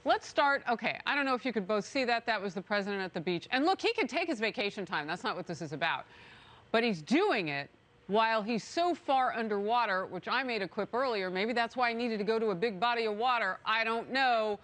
Let's start. Okay, I don't know if you could both see that. That was the president at the beach. And look, he can take his vacation time. That's not what this is about. But he's doing it while he's so far underwater, which I made a clip earlier. Maybe that's why he needed to go to a big body of water. I don't know.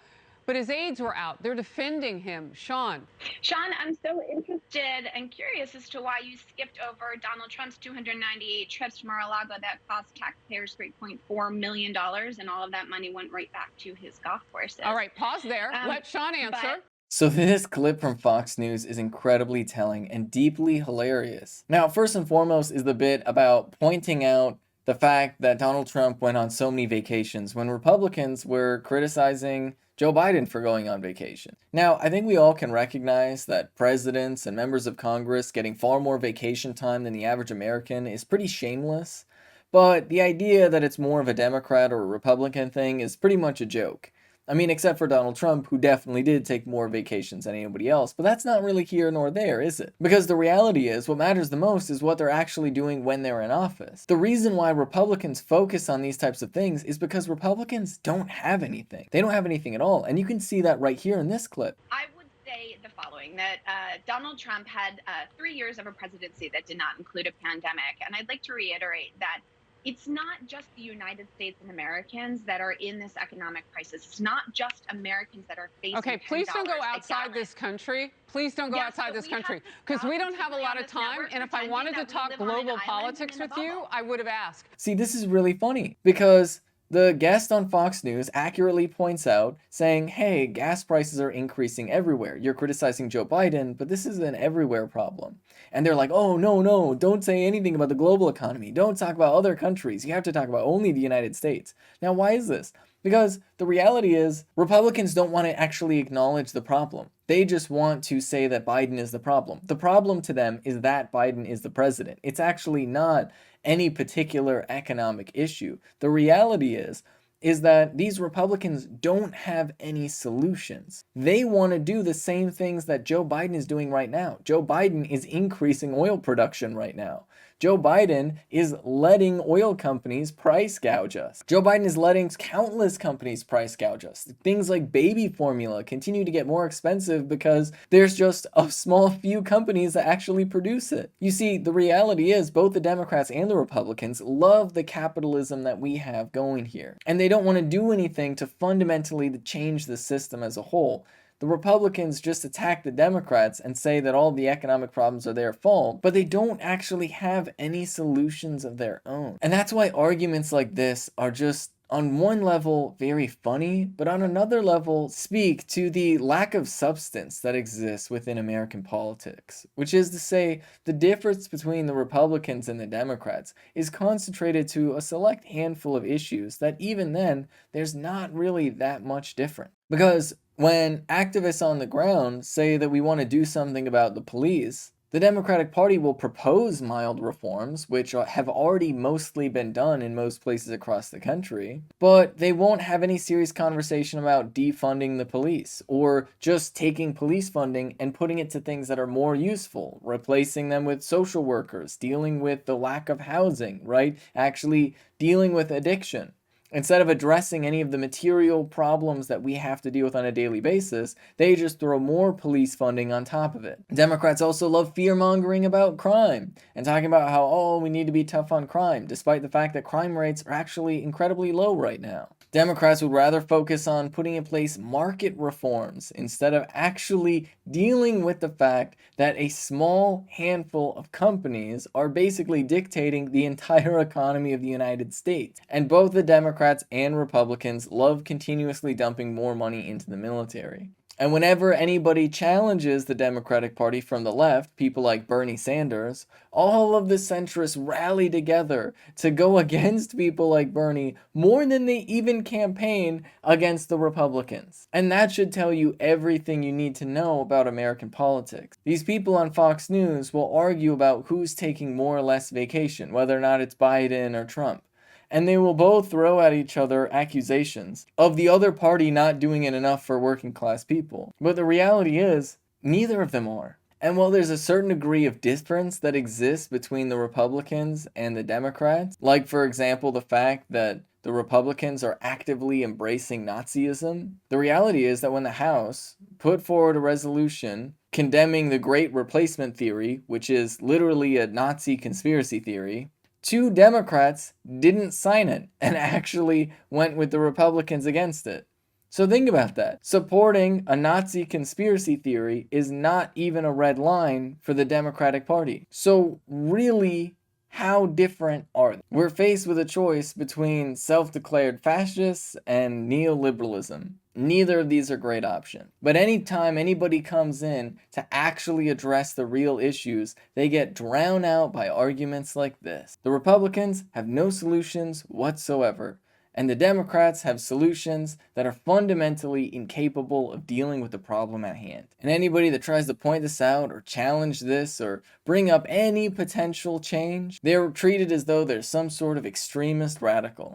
But his aides were out. They're defending him. Sean. Sean, I'm so interested and curious as to why you skipped over Donald Trump's 298 trips to Mar-a-Lago that cost taxpayers $3.4 million, and all of that money went right back to his golf courses. All right, pause there. Let Sean answer. So this clip from Fox News is incredibly telling and deeply hilarious. Now, first and foremost is the bit about pointing out the fact that Donald Trump went on so many vacations when Republicans were criticizing Joe Biden for going on vacation. Now, I think we all can recognize that presidents and members of Congress getting far more vacation time than the average American is pretty shameless, but the idea that it's more of a Democrat or a Republican thing is pretty much a joke. I mean, except for Donald Trump, who definitely did take more vacations than anybody else, but that's not really here nor there, is it? Because the reality is, what matters the most is what they're actually doing when they're in office. The reason why Republicans focus on these types of things is because Republicans don't have anything. They don't have anything at all, and you can see that right here in this clip. I would say the following, that Donald Trump had 3 years of a presidency that did not include a pandemic, and I'd like to reiterate that it's not just the United States and Americans that are in this economic crisis. It's not just Americans that are facing Okay, please don't go outside this country. Please don't go outside this country, because we don't have a lot of time. And if I wanted to talk global politics with you, I would have asked. See, this is really funny because the guest on Fox News accurately points out, saying, hey, gas prices are increasing everywhere. You're criticizing Joe Biden, but this is an everywhere problem. And they're like, oh, no, don't say anything about the global economy. Don't talk about other countries. You have to talk about only the United States. Now, why is this? Because the reality is, Republicans don't want to actually acknowledge the problem. They just want to say that Biden is the problem. The problem to them is that Biden is the president. It's actually not any particular economic issue. The reality is that these Republicans don't have any solutions. They want to do the same things that Joe Biden is doing right now. Joe Biden is increasing oil production right now. Joe Biden is letting oil companies price gouge us. Joe Biden is letting countless companies price gouge us. Things like baby formula continue to get more expensive because there's just a small few companies that actually produce it. You see, the reality is both the Democrats and the Republicans love the capitalism that we have going here. And they don't want to do anything to fundamentally change the system as a whole. The Republicans just attack the Democrats and say that all the economic problems are their fault, but they don't actually have any solutions of their own. And that's why arguments like this are just, on one level, very funny, but on another level, speak to the lack of substance that exists within American politics. Which is to say, the difference between the Republicans and the Democrats is concentrated to a select handful of issues that even then, there's not really that much different. Because when activists on the ground say that we want to do something about the police, the Democratic Party will propose mild reforms, which have already mostly been done in most places across the country, but they won't have any serious conversation about defunding the police, or just taking police funding and putting it to things that are more useful, replacing them with social workers, dealing with the lack of housing, right? Actually dealing with addiction. Instead of addressing any of the material problems that we have to deal with on a daily basis, they just throw more police funding on top of it. Democrats also love fear-mongering about crime and talking about how, oh, we need to be tough on crime, despite the fact that crime rates are actually incredibly low right now. Democrats would rather focus on putting in place market reforms instead of actually dealing with the fact that a small handful of companies are basically dictating the entire economy of the United States. And both the Democrats and Republicans love continuously dumping more money into the military. And whenever anybody challenges the Democratic Party from the left, people like Bernie Sanders, all of the centrists rally together to go against people like Bernie more than they even campaign against the Republicans. And that should tell you everything you need to know about American politics. These people on Fox News will argue about who's taking more or less vacation, whether or not it's Biden or Trump. And they will both throw at each other accusations of the other party not doing it enough for working class people. But the reality is, neither of them are. And while there's a certain degree of difference that exists between the Republicans and the Democrats, like for example the fact that the Republicans are actively embracing Nazism. The reality is that when the House put forward a resolution condemning the Great Replacement theory, which is literally a Nazi conspiracy theory, 2 Democrats didn't sign it and actually went with the Republicans against it. So think about that. Supporting a Nazi conspiracy theory is not even a red line for the Democratic Party. So really, how different are they? We're faced with a choice between self-declared fascists and neoliberalism. Neither of these are great options. But anytime anybody comes in to actually address the real issues, they get drowned out by arguments like this. The Republicans have no solutions whatsoever, and the Democrats have solutions that are fundamentally incapable of dealing with the problem at hand. And anybody that tries to point this out or challenge this or bring up any potential change, they're treated as though they're some sort of extremist radical.